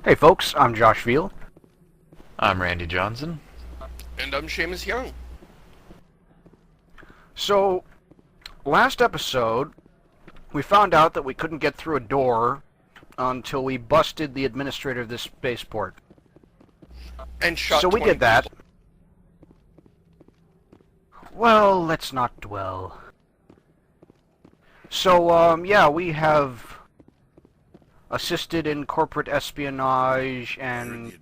Hey folks, I'm Josh Veal. I'm Randy Johnson. And I'm Seamus Young. So, last episode, we found out that we couldn't get through a door until we busted the administrator of this spaceport. And shot So we 20 did that. people. Well, let's not dwell. So, yeah, we have assisted in corporate espionage and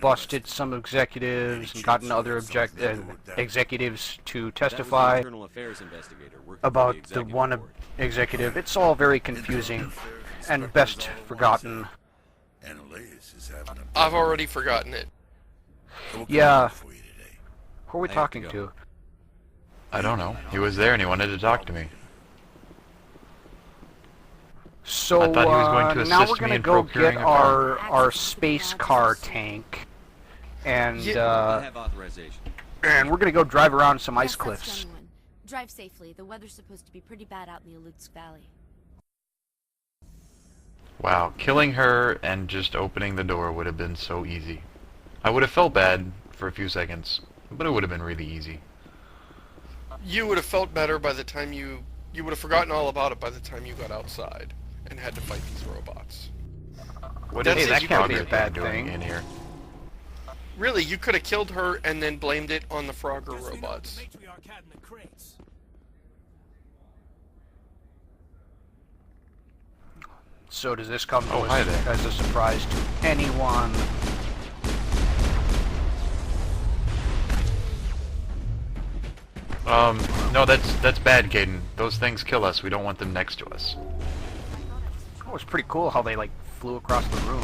busted some executives and gotten other executives to testify about the one executive. It's all very confusing and best forgotten. I've already forgotten it. Yeah. Who are we talking to? I don't know. He was there and he wanted to talk to me. So I thought he was going to now assist we're me gonna in go procuring get a car. our space car tank, and I have authorization. and we're gonna go drive around some ice Yes, cliffs. that's 21. Drive safely. The weather's supposed to be pretty bad out in the Alutsk Valley. Wow, killing her and just opening the door would have been so easy. I would have felt bad for a few seconds, but it would have been really easy. You would have felt better by the time you would have forgotten all about it by the time you got outside and had to fight these robots. What That's is it, that you can't could be have a bad doing thing. in here? Really, you could have killed her and then blamed it on the Frogger robots. So does this come Oh, hi there. as a surprise to anyone? No, that's bad, Caden. Those things kill us. We don't want them next to us. Oh, it's pretty cool how they like flew across the room.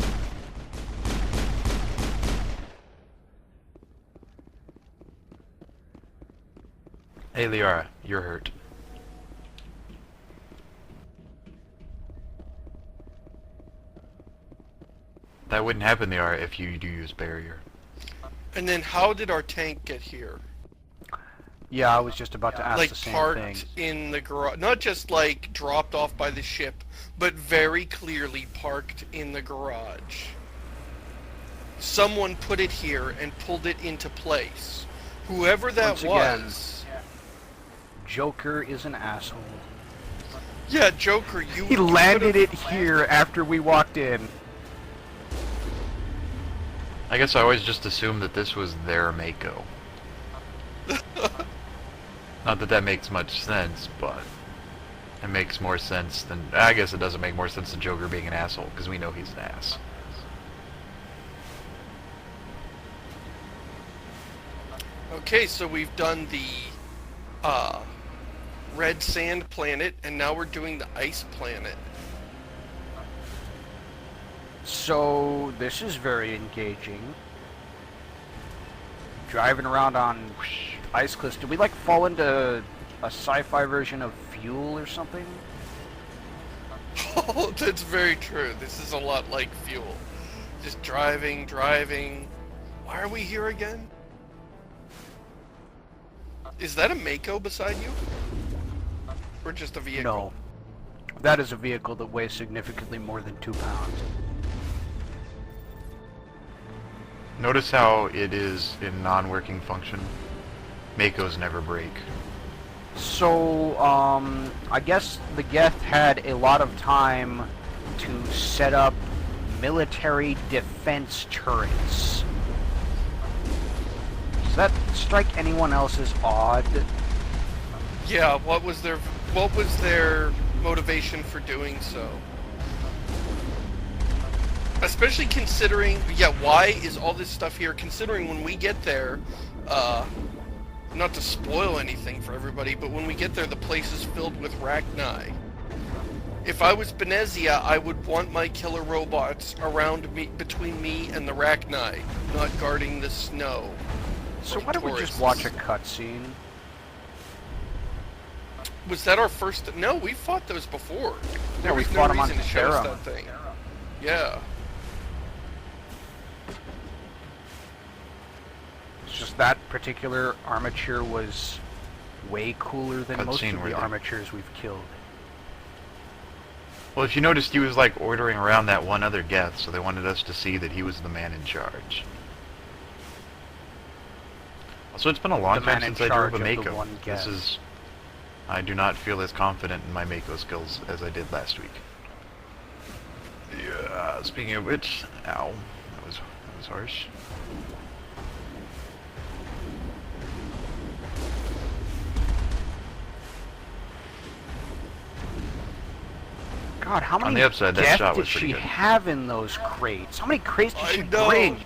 Hey, Liara, you're hurt. That wouldn't happen, Liara, if you do use barrier. And then how did our tank get here? Yeah, I was just about to ask Like the same parked thing. in the garage, not just like dropped off by the ship, but very clearly parked in the garage. Someone put it here and pulled it into place. Whoever that Once again, was. Joker is an asshole. Yeah, Joker, He landed it here after we walked in. I guess I always just assumed that this was their Mako. Not that that makes much sense, but it makes more sense than... I guess it doesn't make more sense than Joker being an asshole, because we know he's an ass. Okay, so we've done the red sand planet, and now we're doing the ice planet. So this is very engaging. Driving around on ice cliffs. Did we like fall into a sci-fi version of Fuel or something? Oh, that's very true. This is a lot like Fuel. Just driving. Why are we here again? Is that a Mako beside you? Or just a vehicle? No. That is a vehicle that weighs significantly more than 2 pounds. Notice how it is in non-working function. Makos never break. So, I guess the Geth had a lot of time to set up military defense turrets. Does that strike anyone else as odd? Yeah, what was their motivation for doing so? Especially considering, yeah, why is all this stuff here? Considering when we get there, not to spoil anything for everybody, but when we get there, the place is filled with Rachni. If I was Benezia, I would want my killer robots around me, between me and the Rachni, not guarding the snow. So from why don't we just tourists. watch a cutscene? Was that our first? No, we fought those before. There we was fought no 'em on reason to show us Terra. that thing. Yeah. It's just that particular armature was way cooler than most Cutscene of the worthy. armatures we've killed. Well, if you noticed, he was like ordering around that one other guest, so they wanted us to see that he was the man in charge. Also, it's been a long The time man in since I drove a charge of the Mako. one This guest. is... I do not feel as confident in my Mako skills as I did last week. Yeah, speaking of which... Ow. That was harsh. God, how many On the upside, that death shot did was pretty she good. have in those crates? How many crates did I she know. bring?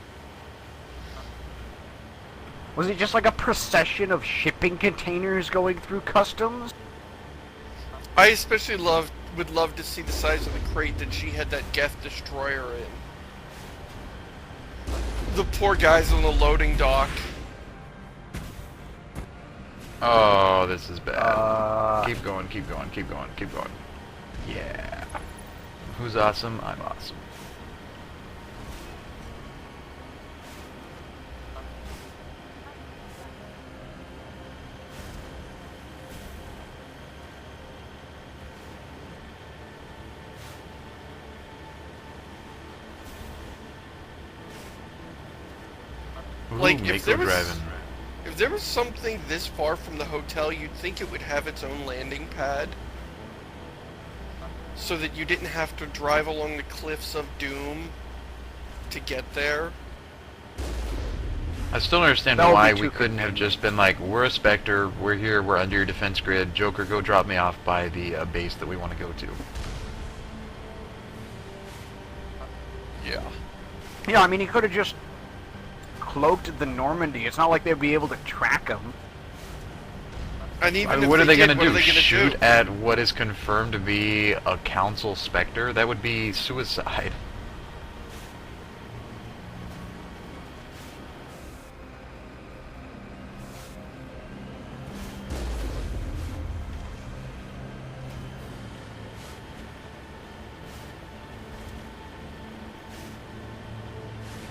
Was it just like a procession of shipping containers going through customs? I especially would love to see the size of the crate that she had that Geth destroyer in. The poor guys on the loading dock. Oh, this is bad. Uh, Keep going, keep going, keep going, keep going. Yeah. Who's awesome? I'm awesome. Ooh, Like, if there Mako was- driving. If there was something this far from the hotel, you'd think it would have its own landing pad. So that you didn't have to drive along the cliffs of doom to get there. I still don't understand That would be why too we couldn't have convenient. just been like, we're a Spectre, we're here, we're under your defense grid, Joker, go drop me off by the base that we want to go to. Yeah. yeah, I mean, he could have just cloaked the Normandy. It's not like they'd be able to track him. And even I mean, if what are they did, gonna what do? are they gonna Shoot do? at what is confirmed to be a Council Spectre? That would be suicide.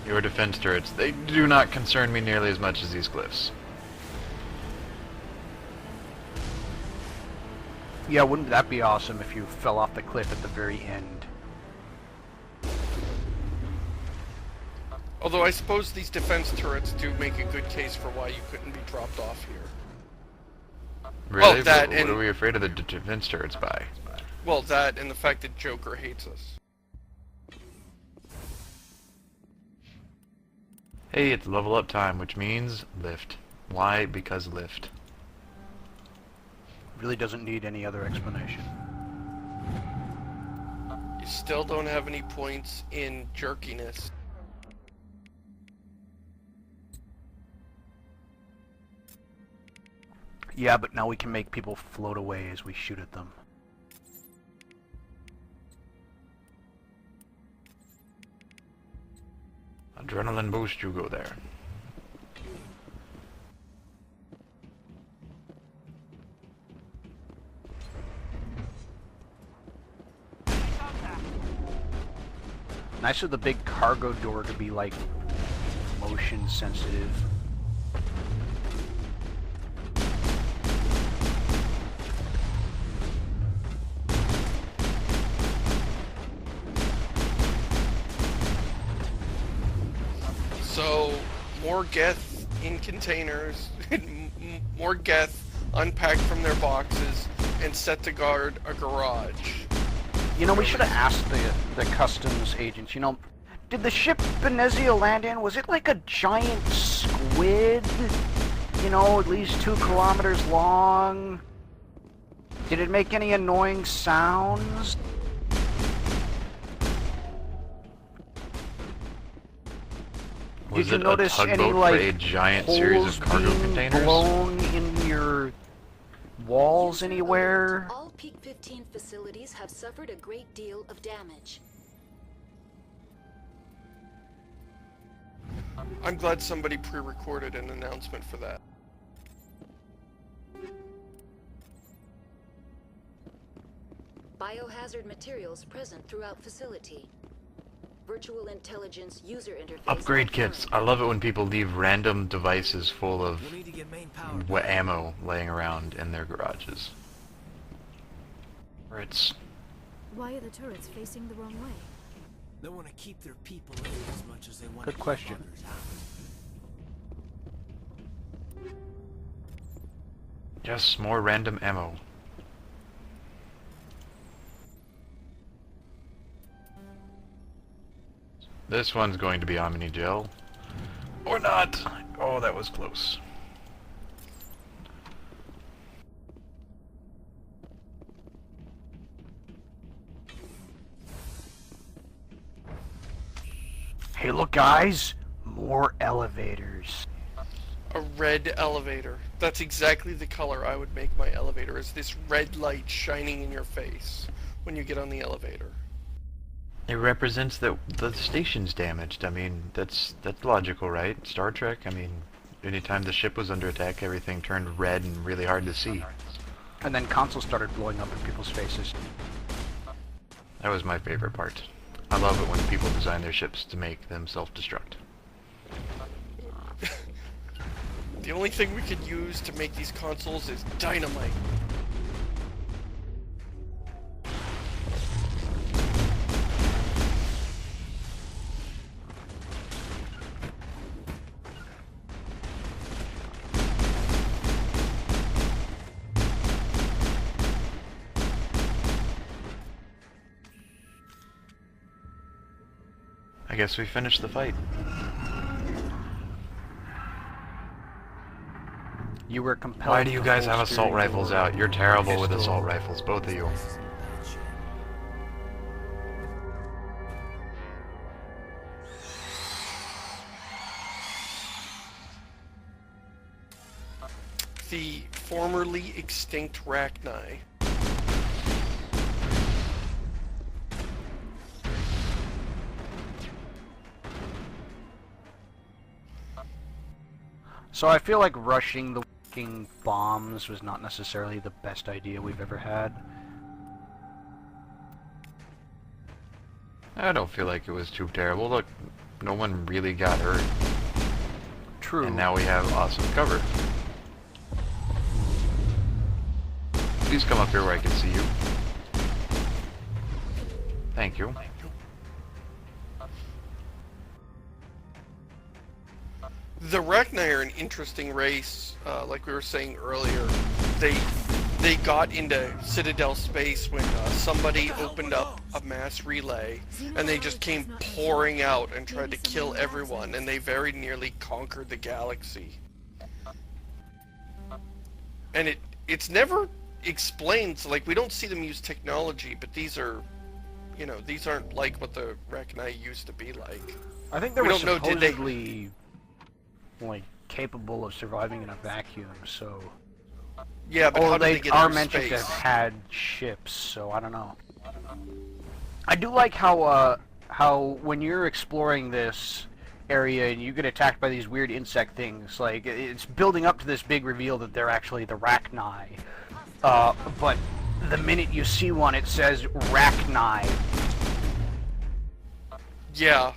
Your defense turrets, they do not concern me nearly as much as these cliffs. Yeah, wouldn't that be awesome if you fell off the cliff at the very end? Although I suppose these defense turrets do make a good case for why you couldn't be dropped off here. Really? that What and- are we afraid of the defense turrets by? Well, that and the fact that Joker hates us. Hey, it's level up time, which means lift. Why? Because lift. Really doesn't need any other explanation. You still don't have any points in jerkiness. Yeah, but now we can make people float away as we shoot at them. Adrenaline boost, you go there. Nice of the big cargo door to be like motion sensitive. So, more Geth in containers, more Geth unpacked from their boxes, and set to guard a garage. You know, we should have asked the customs agents, you know, did the ship Venezia land in, was it like a giant squid? You know, at least 2 kilometers long? Did it make any annoying sounds? Was Did you it notice a any, tugboat like, for a giant series holes of cargo being containers? blown in your walls anywhere? All Peak 15 facilities have suffered a great deal of damage. I'm glad somebody pre-recorded an announcement for that. Biohazard materials present throughout facility. Virtual intelligence user interface. Upgrade kits. I love it when people leave random devices full of We'll need to get main power. ammo laying around in their garages. Or it's Why are the turrets facing the wrong way? They want to keep their people in as much as they want Good to keep question. others out. Just more random ammo. This one's going to be Omni Gel. Or not! Oh, that was close. Hey, look, guys! More elevators. A red elevator. That's exactly the color I would make my elevator, is this red light shining in your face when you get on the elevator. It represents that the station's damaged. I mean, that's logical, right? Star Trek, I mean, anytime the ship was under attack, everything turned red and really hard to see. And then consoles started blowing up in people's faces. That was my favorite part. I love it when people design their ships to make them self-destruct. The only thing we could use to make these consoles is dynamite. I guess we finished the fight. You were compelled. Why do you to guys have holster assault rifles your out? You're terrible with pistol. assault rifles, both of you. This isn't bad shit. The formerly extinct Rachni. So I feel like rushing the fucking bombs was not necessarily the best idea we've ever had. I don't feel like it was too terrible. Look, no one really got hurt. True. And now we have awesome cover. Please come up here where I can see you. Thank you. The Rachni are an interesting race. Like we were saying earlier, they got into Citadel space when somebody opened up a mass relay, and they just came pouring out and tried to kill everyone, and they very nearly conquered the galaxy. And it's never explained. So, like, we don't see them use technology, but these are, you know, these aren't like what the Rachni used to be like. I think they we were don't know, did they- supposedly like capable of surviving in a vacuum. So. Yeah, but how Although did they they get are into mentioned space? to have had ships, so I don't know. I do like how when you're exploring this area and you get attacked by these weird insect things, like it's building up to this big reveal that they're actually the Rachni. But the minute you see one, it says Rachni. Yeah.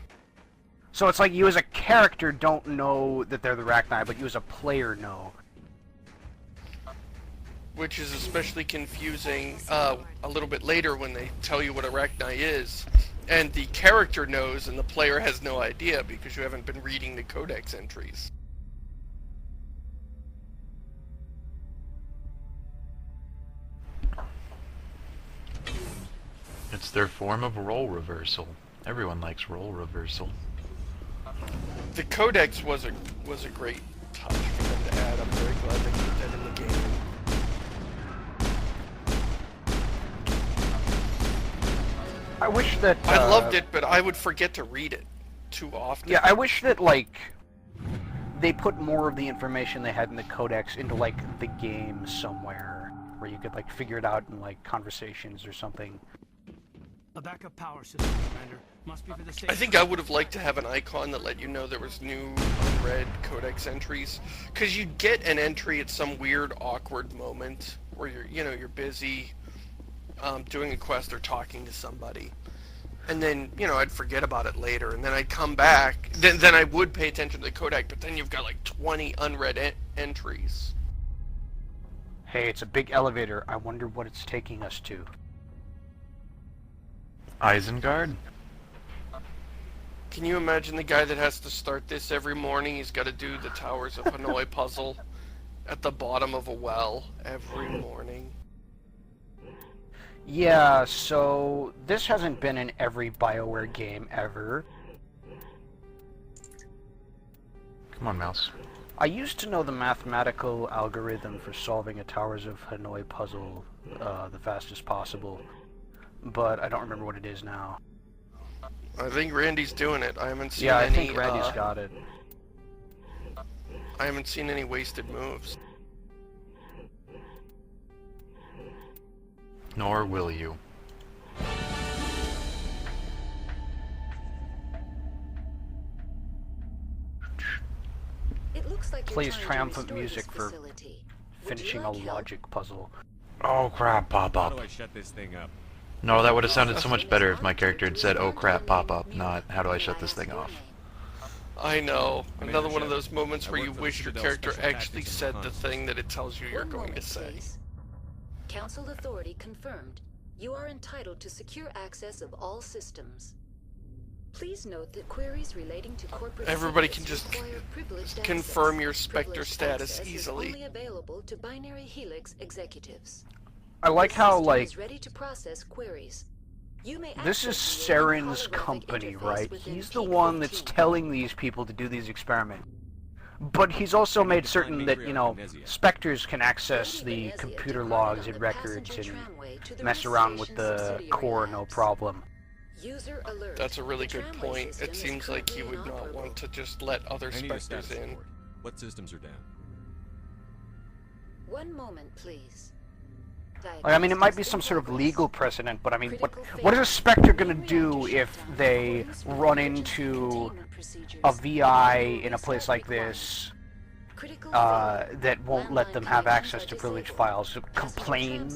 So it's like you as a character don't know that they're the Rachni, but you as a player know. Which is especially confusing a little bit later when they tell you what a Rachni is. And the character knows and the player has no idea because you haven't been reading the codex entries. It's their form of role reversal. Everyone likes role reversal. The codex was a great touch for them to add. I'm very glad they put that in the game. I wish that I loved it, but I would forget to read it too often. Yeah, I wish that like they put more of the information they had in the codex into like the game somewhere where you could like figure it out in like conversations or something. A backup power system, Commander. Must be for the I think I would have liked to have an icon that let you know there was new unread codex entries, because you'd get an entry at some weird awkward moment where you're busy doing a quest or talking to somebody, and then I'd forget about it later, and then I'd come back, then I would pay attention to the codex, but then you've got like 20 unread entries. Hey, it's a big elevator. I wonder what it's taking us to. Isengard? Can you imagine the guy that has to start this every morning? He's got to do the Towers of Hanoi puzzle at the bottom of a well every morning. Yeah, so this hasn't been in every BioWare game ever. Come on, mouse. I used to know the mathematical algorithm for solving a Towers of Hanoi puzzle the fastest possible, but I don't remember what it is now. I think Randy's doing it. I haven't seen Yeah, I any. think Randy's got it. I haven't seen any wasted moves. Nor will you. It looks like you're Plays trying to triumphant restore music this for facility. Would you Finishing like a help? logic puzzle. Oh crap, pop How up. do I shut this thing up? No, that would have sounded so much better if my character had said, oh crap, pop up, not how do I shut this thing off. I know. Commander Another one of Shepard, those moments I where work you for the wish your Citadel character Special actually Tactics said and the Hunt. thing that it tells you you're One going to moment, say. please. Council authority confirmed. You are entitled to secure access of all systems. Please note that queries relating to corporate Everybody secrets can just require privileged confirm access. your Spectre Privileged status access is easily. only available to binary Helix executives. I like The how, system like, is ready to process queries. You may this is access the Saren's holographic company, interface right? within He's the Peak one that's 15. telling these people to do these experiments. But he's also made certain that, you know, Spectres can access the computer logs and records and mess around with the core no problem. User alert. That's a really The good tramway point. system It is seems like he currently would not inoperable. want to just let other I need a Spectres status in. report. What systems are down? One moment, please. I mean, it might be some sort of legal precedent, but I mean, what is a Spectre gonna do if they run into a VI in a place like this that won't let them have access to privileged files? Complain?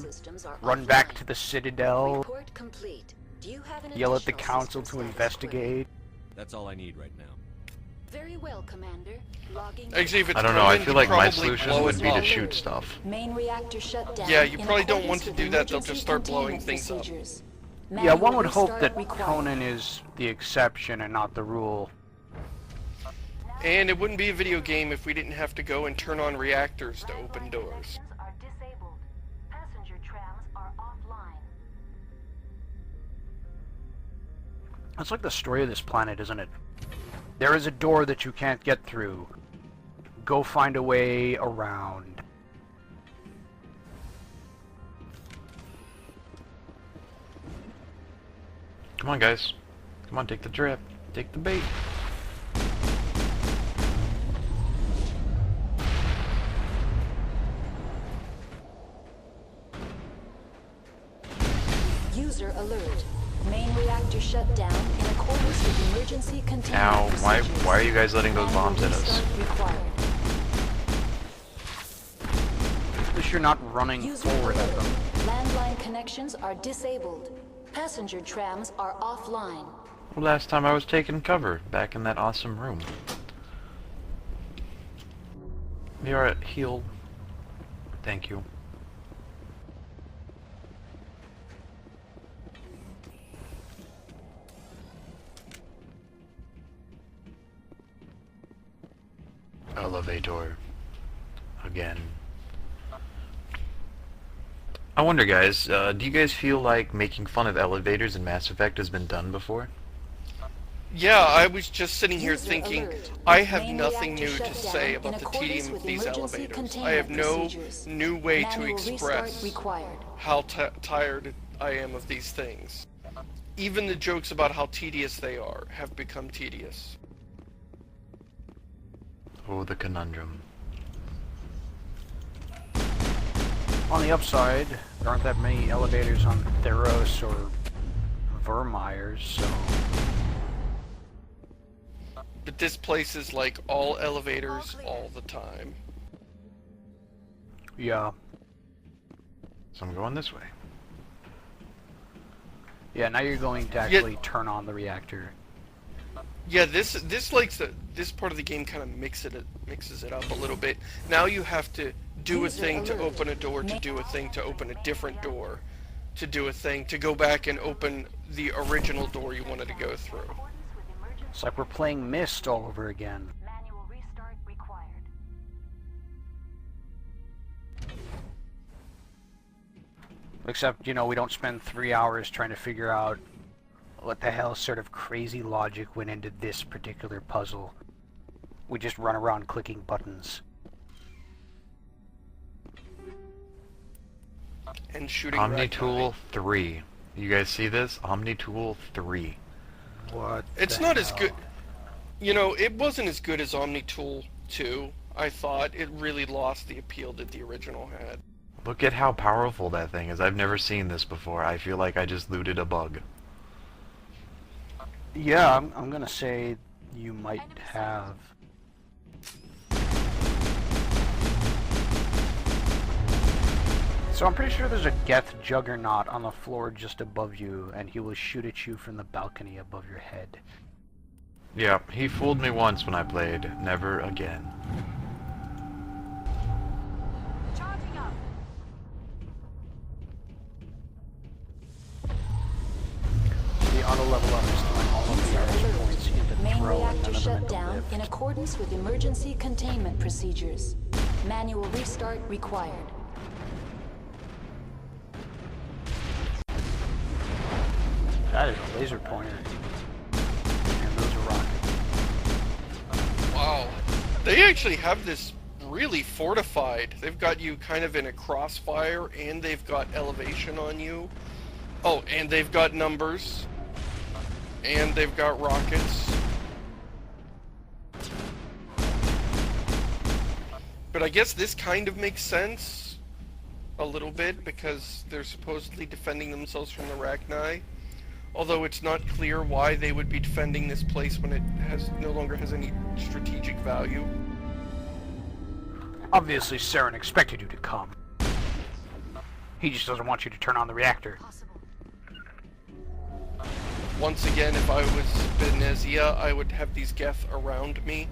Run back to the Citadel? Report complete. Do you have an Yell at the additional council system to status investigate? That's all I need right now. query? Very well, Commander. Logging Actually, if it's I don't know, I Kerwin, feel he'd like my probably solution blow would it be to up. shoot stuff. Main reactor shut down. Yeah, you in probably don't want accordance to with do that, they'll emergency just start blowing containment things up. procedures. Yeah, one Manual would hope restart that required. Conan is the exception and not the rule. And it wouldn't be a video game if we didn't have to go and turn on reactors to open doors. Connections are disabled. Passenger trams are offline. That's like the story of this planet, isn't it? There is a door that you can't get through. Go find a way around. Come on, guys. Come on, take the trip. Take the bait. User alert. Main reactor shut down in accordance with emergency containment Ow, why procedures. are you guys letting those bombs at us? Restart required. At least you're not running User forward at alert. them. Landline connections are disabled. Passenger trams are offline. Well, last time I was taking cover, back in that awesome room. You're at heal. Thank you. Elevator. Again. I wonder, guys, do you guys feel like making fun of elevators in Mass Effect has been done before? Yeah, I was just sitting here User thinking, alert. I have Main nothing reactor new to shut say down about in the accordance tedium of with these emergency elevators. I have containment no procedures. new way to Manual restart express required. how tired I am of these things. Even the jokes about how tedious they are have become tedious. Oh, the conundrum. On the upside, there aren't that many elevators on Theros or Vermeers, so... But this place is like all elevators all the time. Yeah. So I'm going this way. Yeah, now you're going to actually turn on the reactor. Yeah, this part of the game kind of mixes it up a little bit. Now you have to do a User thing to alert. open a door to do a thing to open a different door. to do a thing, to go back and open the original door you wanted to go through. It's like we're playing Myst all over again. Manual restart required. Except, you know, we don't spend 3 hours trying to figure out what the hell sort of crazy logic went into this particular puzzle. We just run around clicking buttons. And shooting Omni-Tool Ragnar. 3. You guys see this? Omni-Tool 3. What It's the not as hell? good. You know, it wasn't as good as Omni-Tool 2. I thought it really lost the appeal that the original had. Look at how powerful that thing is. I've never seen this before. I feel like I just looted a bug. Yeah, I'm gonna say you might have. So I'm pretty sure there's a Geth Juggernaut on the floor just above you, and he will shoot at you from the balcony above your head. Yeah, he fooled me once when I played. Never again. Charging up. The auto level up is throwing all of the arrows points into the Main throw, and reactor none of them shut into down lift. in accordance with emergency containment procedures. Manual restart required. That is a laser pointer. And those are rockets. Wow. They actually have this really fortified. They've got you kind of in a crossfire, and they've got elevation on you. Oh, and they've got numbers. And they've got rockets. But I guess this kind of makes sense a little bit, because they're supposedly defending themselves from the Rachni. Although it's not clear why they would be defending this place when it no longer has any strategic value. Obviously, Saren expected you to come. He just doesn't want you to turn on the reactor. Possible. Once again, if I was Benezia, I would have these Geth around me.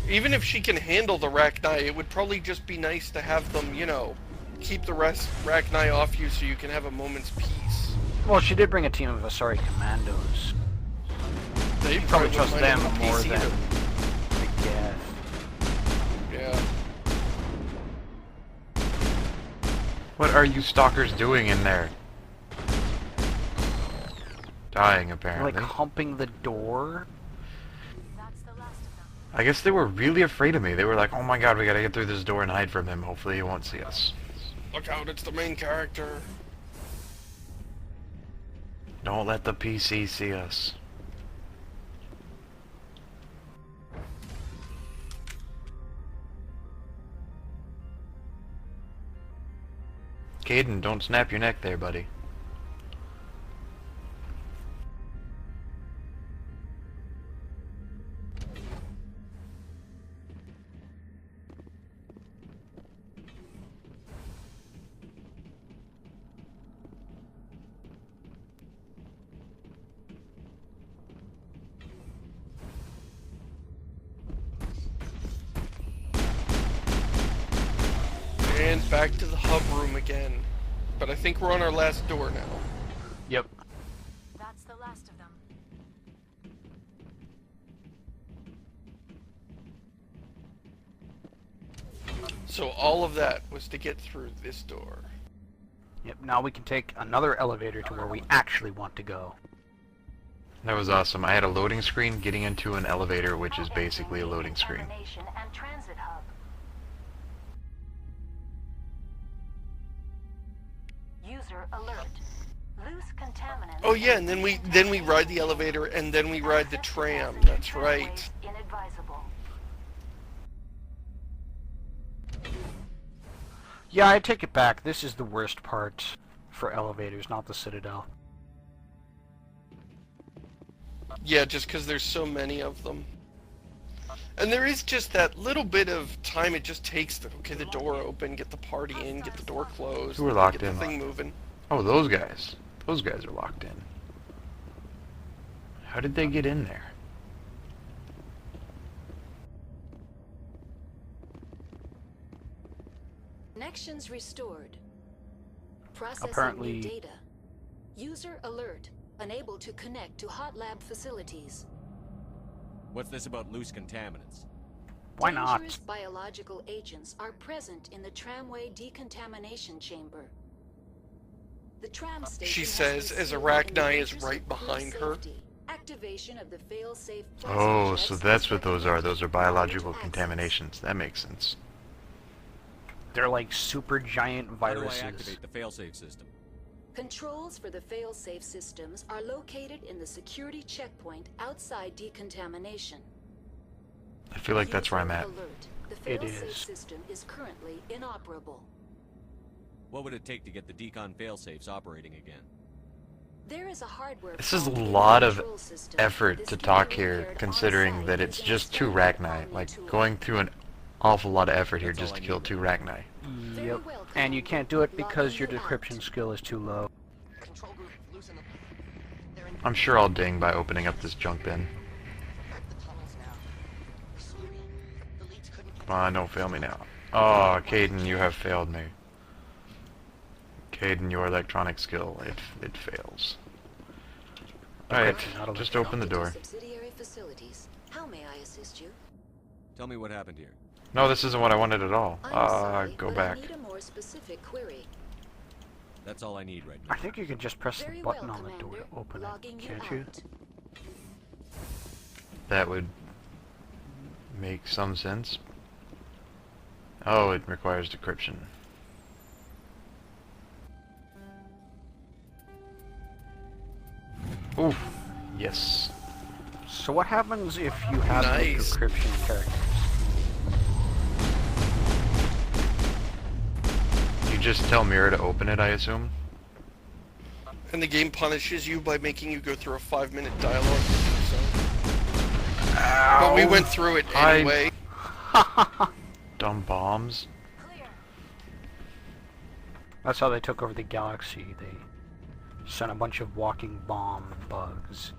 Even if she can handle the Rachni, it would probably just be nice to have them, you know, keep the rest Rachni off you so you can have a moment's peace. Well, she did bring a team of Asari commandos. They You probably trust wouldn't them mind having a more peace than either. the Geth. Yeah. What are you stalkers doing in there? Dying, They're apparently. like humping the door. That's the last of them. I guess they were really afraid of me. They were like, oh my god, we gotta get through this door and hide from him. Hopefully he won't see us. Look out, it's the main character. Don't let the PC see us. Caden, don't snap your neck there, buddy. And back to the hub room again. But I think we're on our last door now. Yep. That's the last of them. So all of that was to get through this door. Yep. Now we can take another elevator to where we actually want to go. That was awesome. I had a loading screen getting into an elevator, which is basically a loading screen. Examination and transit hub. User alert. Loose contaminants. Oh yeah, and then we ride the elevator and then we ride the tram. That's right. Inadvisable. Yeah, I take it back. This is the worst part for elevators, not the Citadel. Yeah, just because there's so many of them. And there is just that little bit of time it just takes to, okay, the door open, get the party in, get the door closed, Who are locked get in? the thing moving. Oh, those guys. Those guys are locked in. How did they get in there? Connections restored. Processing Apparently- new data. User alert. Unable to connect to hot lab facilities. What's this about loose contaminants? Why not? Dangerous biological agents are present in the tramway decontamination chamber. The tram station She has says been as sealed in Arachnai the is interest right of crew behind her. safety. Activation of the fail-safe plasma Oh, jets so is that's what those are. recommended Those are prior to biological access. contaminations. That makes sense. They're like super giant How do viruses. I activate the failsafe system? Controls for the fail-safe systems are located in the security checkpoint outside decontamination. I feel like that's where I'm User at. alert. The It fail-safe is. system is currently inoperable. What would it take to get the decon failsafes operating again? There is a hardware This is a fault in the lot of control system. effort This to can talk be here, repaired considering on-site that it's using a just two standard Rachni. Omni Like, tool. going through an awful lot of effort here That's all just I to kill need two right Rachni. Very Yep. well, And you Commander. can't do it because Logging your you out. decryption skill is too low. Control group, loosen them. They're in I'm sure I'll ding by opening up this junk bin. the tunnels now. Sorry. The leads couldn't Come on, don't fail me now. Oh, Caden, you have failed me. Caden, your electronic skill, it fails. Alright, Not just electronic. open the door. Subsidiary facilities. How may I assist you? Tell me what happened here. No, this isn't what I wanted at all. I'm sorry, Go but back. I need a more specific query. That's all I need right I now. think you can just press the Very button well, on the door to Commander. open Logging it, you can't you? out. That would make some sense. Oh, it requires decryption. Oof. Yes. So what happens if you have no Nice. decryption characters? You just tell Mira to open it, I assume? And the game punishes you by making you go through a 5-minute dialogue with yourself. But we went through it I- anyway. Dumb bombs. That's how they took over the galaxy. They sent a bunch of walking bomb bugs.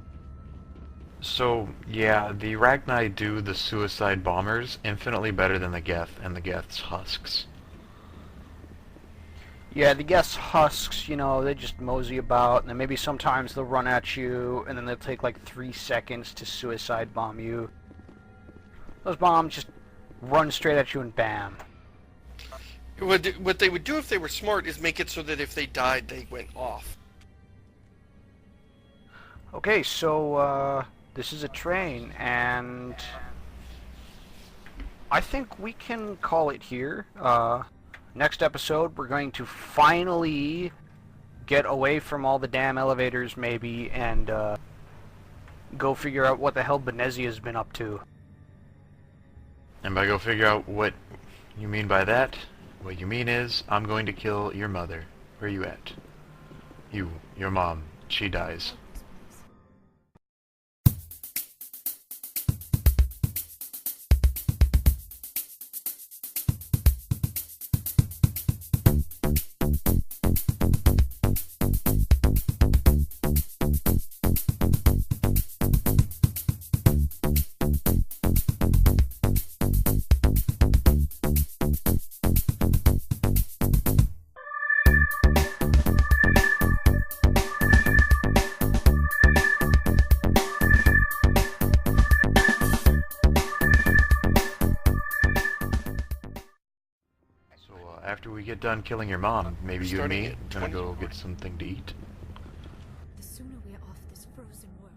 So, yeah, the Rachni do the suicide bombers infinitely better than the Geth and the Geth's husks. Yeah, the guest husks, you know, they just mosey about, and then maybe sometimes they'll run at you, and then they'll take like 3 seconds to suicide bomb you. Those bombs just run straight at you and bam. What they would do if they were smart is make it so that if they died, they went off. Okay, so, this is a train, and I think we can call it here. Next episode, we're going to finally get away from all the damn elevators, maybe, and go figure out what the hell Benezia's been up to. And by go figure out what you mean by that, what you mean is, I'm going to kill your mother. Where you at? Your mom. She dies. So, after we get done killing your mom, maybe you and Starting me at gonna 20. go get something to eat. The sooner we're off this frozen world,